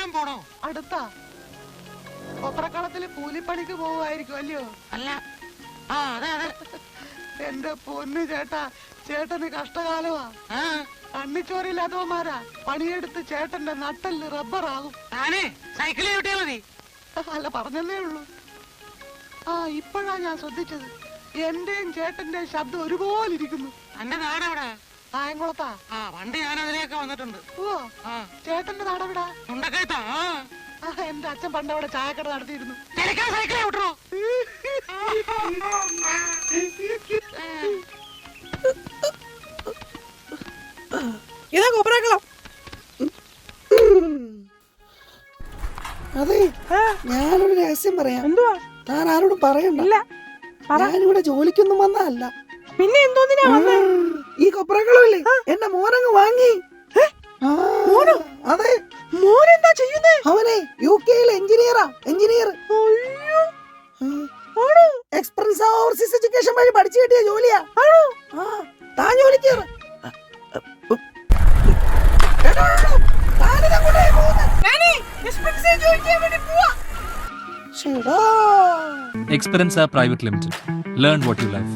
വല്ലതും പോണോ? അടുത്താ കൊപ്രക്കളത്തില് കൂലിപ്പണിക്ക് പോവുമായിരിക്കും അല്ലയോ? അല്ല, അതെ അതെ. എന്റെ പൊന്നു ചേട്ടാ, ചേട്ടന് കഷ്ടകാലമാ. കണ്ണിച്ചോരില്ലാത്തവന്മാരാ പണിയെടുത്ത് ചേട്ടന്റെ നട്ടല് റബ്ബറാകും. താനേ സൈക്കിളിൽ ചവിട്ടിയാ മതി. അല്ല, പറഞ്ഞതേ ഉള്ളൂ. ഇപ്പോഴാ ഞാൻ ശ്രദ്ധിച്ചത്. എന്റെയും ചേട്ടന്റെയും ശബ്ദം ഒരുപോലെ ഇരിക്കുന്നു. എന്റെ നാടെവിടാ? കായംകുളത്താ. പണ്ട് ഞാൻ അതിലേക്ക് വന്നിട്ടുണ്ട്. ഓ, ചേട്ടന്റെ നാടെവിടാ? മുണ്ടക്കയത്താ. എന്റെ അച്ഛൻ പണ്ട് അവിടെ ചായക്കട നടത്തിയിരുന്നു. സൈക്കിൾ ചവിട്ടണോ? ഇതാ കൊപ്രക്കളം. അതെ, ഞാനൊരു രഹസ്യം പറയാം. എന്തുവാ? താൻ ആരോടും പറയണ്ട. ഞാനിവിടെ ജോലിക്കൊന്നും വന്നതല്ല. പിന്നെ എന്തോന്നിനാ വന്നേ? ഈ കൊപ്രക്കളല്ലേ എന്റെ മോനങ്ങ് വാങ്ങി. അതെ, മോനെന്താ ചെയ്യുന്നേ? അവനെ UK എഞ്ചിനീയറാ. എഞ്ചിനീയർ എക്സ്പെൻസ് ഓവർസീസ് എഡ്യൂക്കേഷൻ വഴി പഠിച്ചു കിട്ടിയ ജോലിയാ. താൻ ജോലിക്ക് Experience Private Limited. Learn what you love.